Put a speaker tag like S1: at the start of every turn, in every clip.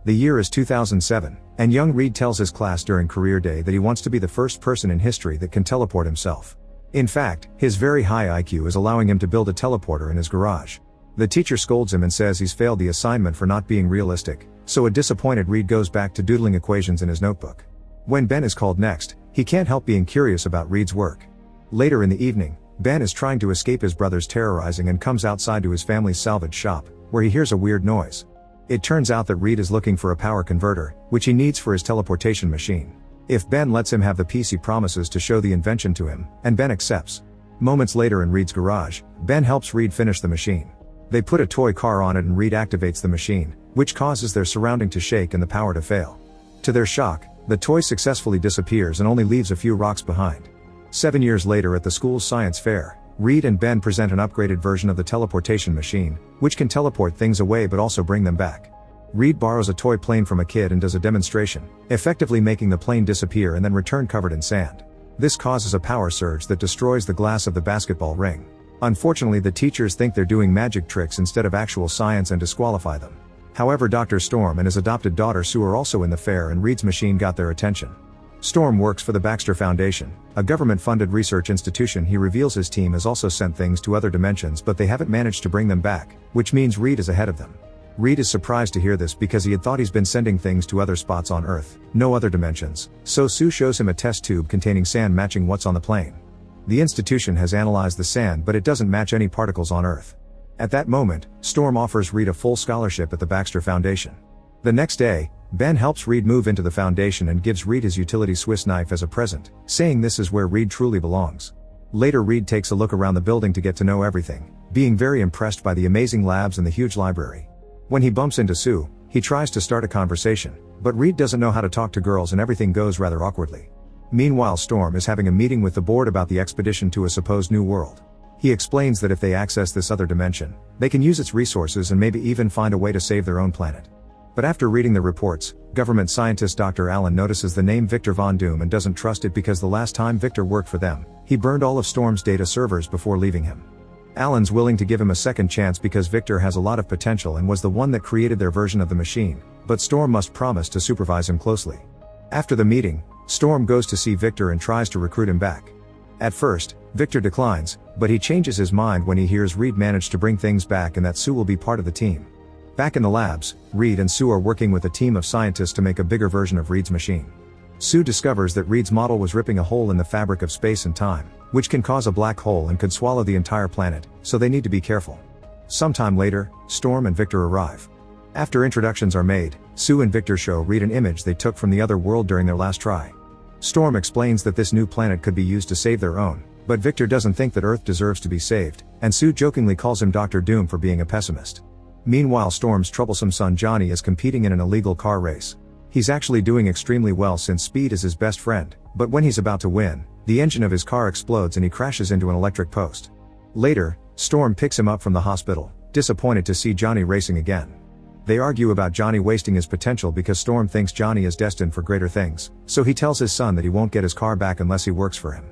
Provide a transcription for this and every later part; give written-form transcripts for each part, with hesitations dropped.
S1: The year is 2007, and young Reed tells his class during career day that he wants to be the first person in history that can teleport himself. In fact, his very high IQ is allowing him to build a teleporter in his garage. The teacher scolds him and says he's failed the assignment for not being realistic, so a disappointed Reed goes back to doodling equations in his notebook. When Ben is called next, he can't help being curious about Reed's work. Later in the evening, Ben is trying to escape his brother's terrorizing and comes outside to his family's salvage shop, where he hears a weird noise. It turns out that Reed is looking for a power converter, which he needs for his teleportation machine. If Ben lets him have the piece, he promises to show the invention to him, and Ben accepts. Moments later in Reed's garage, Ben helps Reed finish the machine. They put a toy car on it and Reed activates the machine, which causes their surrounding to shake and the power to fail. To their shock, the toy successfully disappears and only leaves a few rocks behind. 7 years later at the school's science fair, Reed and Ben present an upgraded version of the teleportation machine, which can teleport things away but also bring them back. Reed borrows a toy plane from a kid and does a demonstration, effectively making the plane disappear and then return covered in sand. This causes a power surge that destroys the glass of the basketball ring. Unfortunately, the teachers think they're doing magic tricks instead of actual science and disqualify them. However, Dr. Storm and his adopted daughter Sue are also in the fair and Reed's machine got their attention. Storm works for the Baxter Foundation, a government-funded research institution. He reveals his team has also sent things to other dimensions but they haven't managed to bring them back, which means Reed is ahead of them. Reed is surprised to hear this because he had thought he's been sending things to other spots on Earth, no other dimensions, so Sue shows him a test tube containing sand matching what's on the plane. The institution has analyzed the sand but it doesn't match any particles on Earth. At that moment, Storm offers Reed a full scholarship at the Baxter Foundation. The next day, Ben helps Reed move into the foundation and gives Reed his utility Swiss knife as a present, saying this is where Reed truly belongs. Later Reed takes a look around the building to get to know everything, being very impressed by the amazing labs and the huge library. When he bumps into Sue, he tries to start a conversation, but Reed doesn't know how to talk to girls and everything goes rather awkwardly. Meanwhile, Storm is having a meeting with the board about the expedition to a supposed new world. He explains that if they access this other dimension, they can use its resources and maybe even find a way to save their own planet. But after reading the reports, government scientist Dr. Allen notices the name Victor Von Doom and doesn't trust it because the last time Victor worked for them, he burned all of Storm's data servers before leaving him. Allen's willing to give him a second chance because Victor has a lot of potential and was the one that created their version of the machine, but Storm must promise to supervise him closely. After the meeting, Storm goes to see Victor and tries to recruit him back. At first, Victor declines, but he changes his mind when he hears Reed managed to bring things back and that Sue will be part of the team. Back in the labs, Reed and Sue are working with a team of scientists to make a bigger version of Reed's machine. Sue discovers that Reed's model was ripping a hole in the fabric of space and time, which can cause a black hole and could swallow the entire planet, so they need to be careful. Sometime later, Storm and Victor arrive. After introductions are made, Sue and Victor show Reed an image they took from the other world during their last try. Storm explains that this new planet could be used to save their own, but Victor doesn't think that Earth deserves to be saved, and Sue jokingly calls him Dr. Doom for being a pessimist. Meanwhile, Storm's troublesome son Johnny is competing in an illegal car race. He's actually doing extremely well since speed is his best friend, but when he's about to win, the engine of his car explodes and he crashes into an electric post. Later, Storm picks him up from the hospital, disappointed to see Johnny racing again. They argue about Johnny wasting his potential because Storm thinks Johnny is destined for greater things, so he tells his son that he won't get his car back unless he works for him.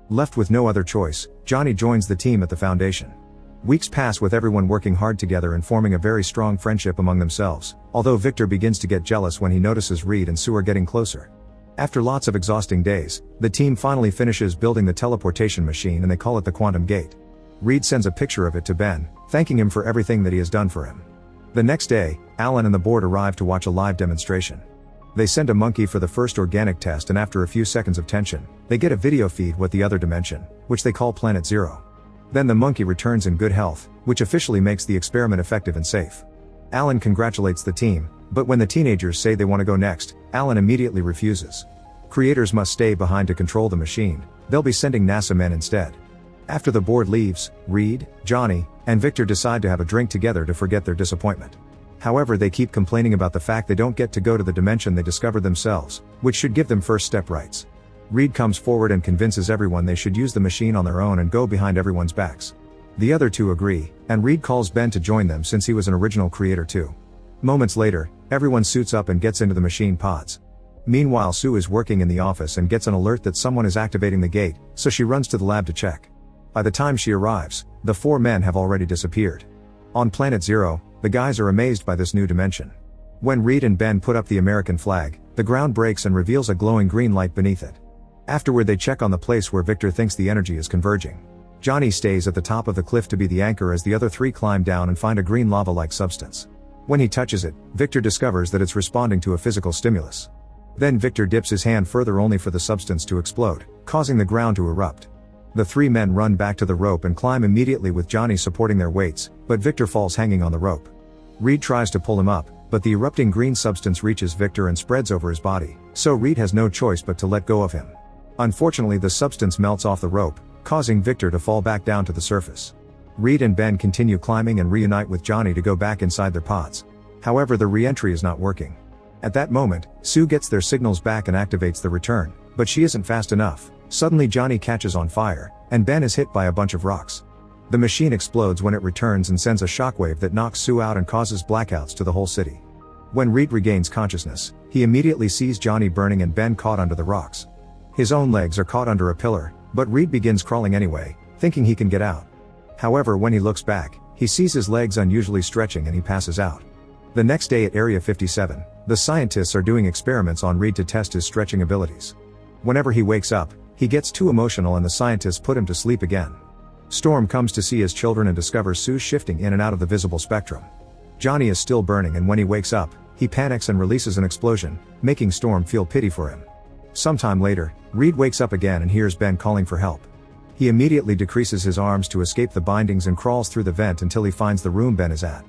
S1: Left with no other choice, Johnny joins the team at the foundation. Weeks pass with everyone working hard together and forming a very strong friendship among themselves, although Victor begins to get jealous when he notices Reed and Sue are getting closer. After lots of exhausting days, the team finally finishes building the teleportation machine and they call it the Quantum Gate. Reed sends a picture of it to Ben, thanking him for everything that he has done for him. The next day, Alan and the board arrive to watch a live demonstration. They send a monkey for the first organic test and after a few seconds of tension, they get a video feed with the other dimension, which they call Planet Zero. Then the monkey returns in good health, which officially makes the experiment effective and safe. Alan congratulates the team, but when the teenagers say they want to go next, Alan immediately refuses. Creators must stay behind to control the machine, they'll be sending NASA men instead. After the board leaves, Reed, Johnny, and Victor decide to have a drink together to forget their disappointment. However, they keep complaining about the fact they don't get to go to the dimension they discovered themselves, which should give them first step rights. Reed comes forward and convinces everyone they should use the machine on their own and go behind everyone's backs. The other two agree, and Reed calls Ben to join them since he was an original creator too. Moments later, everyone suits up and gets into the machine pods. Meanwhile, Sue is working in the office and gets an alert that someone is activating the gate, so she runs to the lab to check. By the time she arrives, the four men have already disappeared. On Planet Zero, the guys are amazed by this new dimension. When Reed and Ben put up the American flag, the ground breaks and reveals a glowing green light beneath it. Afterward they check on the place where Victor thinks the energy is converging. Johnny stays at the top of the cliff to be the anchor as the other three climb down and find a green lava-like substance. When he touches it, Victor discovers that it's responding to a physical stimulus. Then Victor dips his hand further only for the substance to explode, causing the ground to erupt. The three men run back to the rope and climb immediately with Johnny supporting their weights, but Victor falls hanging on the rope. Reed tries to pull him up, but the erupting green substance reaches Victor and spreads over his body, so Reed has no choice but to let go of him. Unfortunately, the substance melts off the rope, causing Victor to fall back down to the surface. Reed and Ben continue climbing and reunite with Johnny to go back inside their pods. However, the re-entry is not working. At that moment, Sue gets their signals back and activates the return, but she isn't fast enough. Suddenly Johnny catches on fire, and Ben is hit by a bunch of rocks. The machine explodes when it returns and sends a shockwave that knocks Sue out and causes blackouts to the whole city. When Reed regains consciousness, he immediately sees Johnny burning and Ben caught under the rocks. His own legs are caught under a pillar, but Reed begins crawling anyway, thinking he can get out. However, when he looks back, he sees his legs unusually stretching and he passes out. The next day at Area 57, the scientists are doing experiments on Reed to test his stretching abilities. Whenever he wakes up, he gets too emotional and the scientists put him to sleep again. Storm comes to see his children and discovers Sue shifting in and out of the visible spectrum. Johnny is still burning and when he wakes up, he panics and releases an explosion, making Storm feel pity for him. Sometime later, Reed wakes up again and hears Ben calling for help. He immediately decreases his arms to escape the bindings and crawls through the vent until he finds the room Ben is at.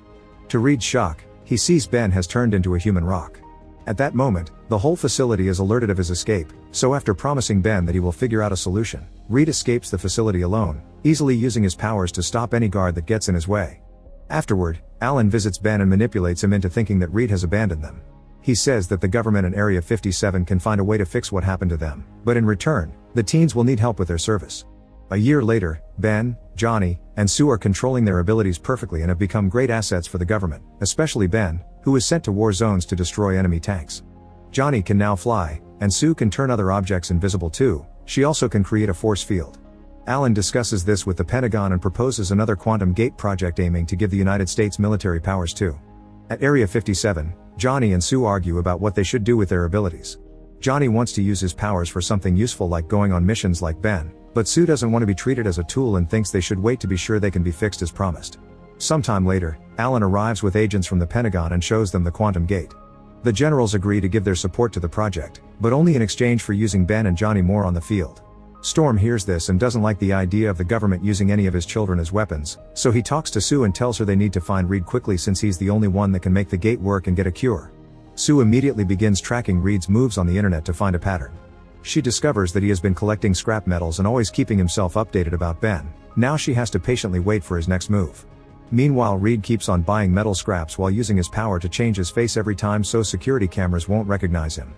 S1: To Reed's shock, he sees Ben has turned into a human rock. At that moment, the whole facility is alerted of his escape, so after promising Ben that he will figure out a solution, Reed escapes the facility alone, easily using his powers to stop any guard that gets in his way. Afterward, Alan visits Ben and manipulates him into thinking that Reed has abandoned them. He says that the government in Area 57 can find a way to fix what happened to them, but in return, the teens will need help with their service. A year later, Ben, Johnny, and Sue are controlling their abilities perfectly and have become great assets for the government, especially Ben, who is sent to war zones to destroy enemy tanks. Johnny can now fly, and Sue can turn other objects invisible too. She also can create a force field. Alan discusses this with the Pentagon and proposes another quantum gate project aiming to give the United States military powers too. At Area 57, Johnny and Sue argue about what they should do with their abilities. Johnny wants to use his powers for something useful like going on missions like Ben, but Sue doesn't want to be treated as a tool and thinks they should wait to be sure they can be fixed as promised. Sometime later, Alan arrives with agents from the Pentagon and shows them the quantum gate. The generals agree to give their support to the project, but only in exchange for using Ben and Johnny more on the field. Storm hears this and doesn't like the idea of the government using any of his children as weapons, so he talks to Sue and tells her they need to find Reed quickly since he's the only one that can make the gate work and get a cure. Sue immediately begins tracking Reed's moves on the internet to find a pattern. She discovers that he has been collecting scrap metals and always keeping himself updated about Ben. Now she has to patiently wait for his next move. Meanwhile, Reed keeps on buying metal scraps while using his power to change his face every time so security cameras won't recognize him.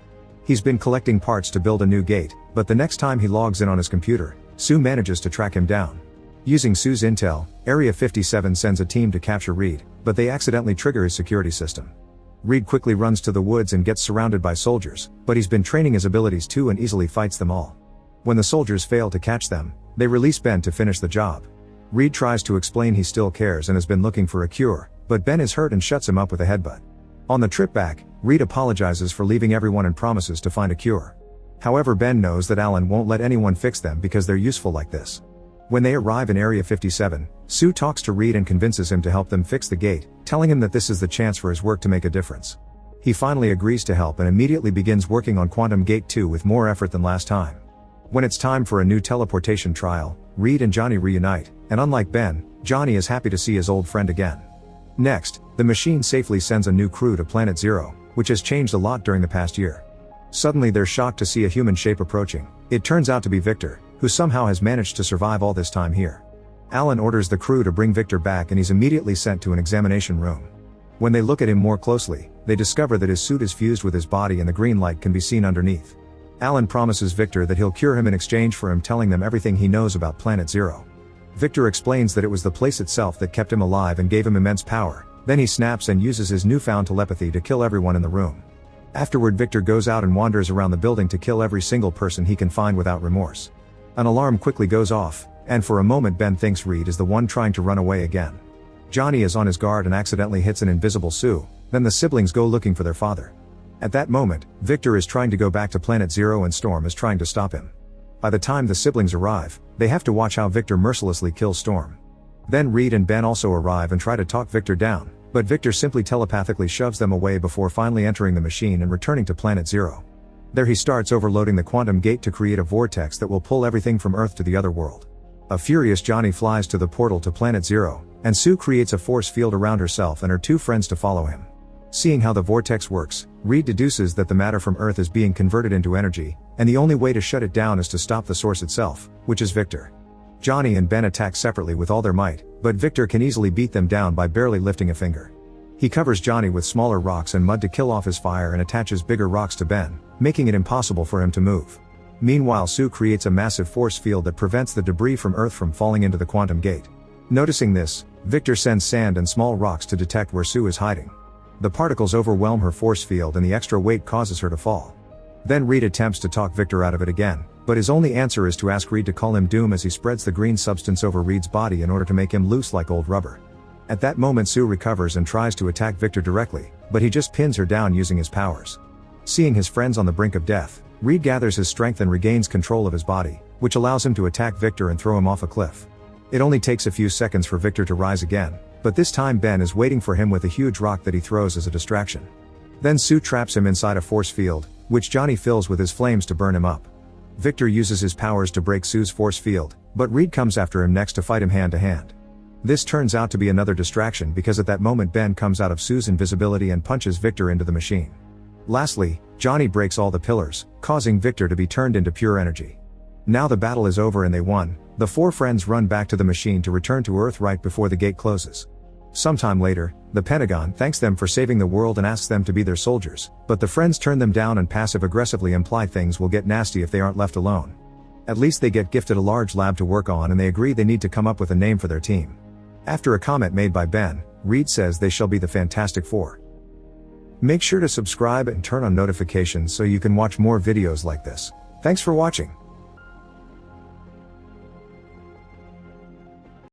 S1: He's been collecting parts to build a new gate, but the next time he logs in on his computer, Sue manages to track him down. Using Sue's intel, Area 57 sends a team to capture Reed, but they accidentally trigger his security system. Reed quickly runs to the woods and gets surrounded by soldiers, but he's been training his abilities too and easily fights them all. When the soldiers fail to catch them, they release Ben to finish the job. Reed tries to explain he still cares and has been looking for a cure, but Ben is hurt and shuts him up with a headbutt. On the trip back, Reed apologizes for leaving everyone and promises to find a cure. However, Ben knows that Alan won't let anyone fix them because they're useful like this. When they arrive in Area 57, Sue talks to Reed and convinces him to help them fix the gate, telling him that this is the chance for his work to make a difference. He finally agrees to help and immediately begins working on Quantum Gate 2 with more effort than last time. When it's time for a new teleportation trial, Reed and Johnny reunite, and unlike Ben, Johnny is happy to see his old friend again. Next, the machine safely sends a new crew to Planet Zero, which has changed a lot during the past year. Suddenly they're shocked to see a human shape approaching. It turns out to be Victor, who somehow has managed to survive all this time here. Alan orders the crew to bring Victor back and he's immediately sent to an examination room. When they look at him more closely, they discover that his suit is fused with his body and the green light can be seen underneath. Alan promises Victor that he'll cure him in exchange for him telling them everything he knows about Planet Zero. Victor explains that it was the place itself that kept him alive and gave him immense power. Then he snaps and uses his newfound telepathy to kill everyone in the room. Afterward, Victor goes out and wanders around the building to kill every single person he can find without remorse. An alarm quickly goes off, and for a moment Ben thinks Reed is the one trying to run away again. Johnny is on his guard and accidentally hits an invisible Sue, Then the siblings go looking for their father. At that moment, Victor is trying to go back to Planet Zero and Storm is trying to stop him. By the time the siblings arrive, they have to watch how Victor mercilessly kills Storm. Then Reed and Ben also arrive and try to talk Victor down, but Victor simply telepathically shoves them away before finally entering the machine and returning to Planet Zero. There he starts overloading the quantum gate to create a vortex that will pull everything from Earth to the other world. A furious Johnny flies to the portal to Planet Zero, and Sue creates a force field around herself and her two friends to follow him. Seeing how the vortex works, Reed deduces that the matter from Earth is being converted into energy, and the only way to shut it down is to stop the source itself, which is Victor. Johnny and Ben attack separately with all their might, but Victor can easily beat them down by barely lifting a finger. He covers Johnny with smaller rocks and mud to kill off his fire and attaches bigger rocks to Ben, making it impossible for him to move. Meanwhile, Sue creates a massive force field that prevents the debris from Earth from falling into the quantum gate. Noticing this, Victor sends sand and small rocks to detect where Sue is hiding. The particles overwhelm her force field and the extra weight causes her to fall. Then Reed attempts to talk Victor out of it again, but his only answer is to ask Reed to call him Doom as he spreads the green substance over Reed's body in order to make him loose like old rubber. At that moment, Sue recovers and tries to attack Victor directly, but he just pins her down using his powers. Seeing his friends on the brink of death, Reed gathers his strength and regains control of his body, which allows him to attack Victor and throw him off a cliff. It only takes a few seconds for Victor to rise again, but this time Ben is waiting for him with a huge rock that he throws as a distraction. Then Sue traps him inside a force field, which Johnny fills with his flames to burn him up. Victor uses his powers to break Sue's force field, but Reed comes after him next to fight him hand to hand. This turns out to be another distraction because at that moment Ben comes out of Sue's invisibility and punches Victor into the machine. Lastly, Johnny breaks all the pillars, causing Victor to be turned into pure energy. Now the battle is over and they won. The four friends run back to the machine to return to Earth right before the gate closes. Sometime later, the Pentagon thanks them for saving the world and asks them to be their soldiers, but the friends turn them down and passive-aggressively imply things will get nasty if they aren't left alone. At least they get gifted a large lab to work on and they agree they need to come up with a name for their team. After a comment made by Ben, Reed says they shall be the Fantastic Four. Make sure to subscribe and turn on notifications so you can watch more videos like this. Thanks for watching.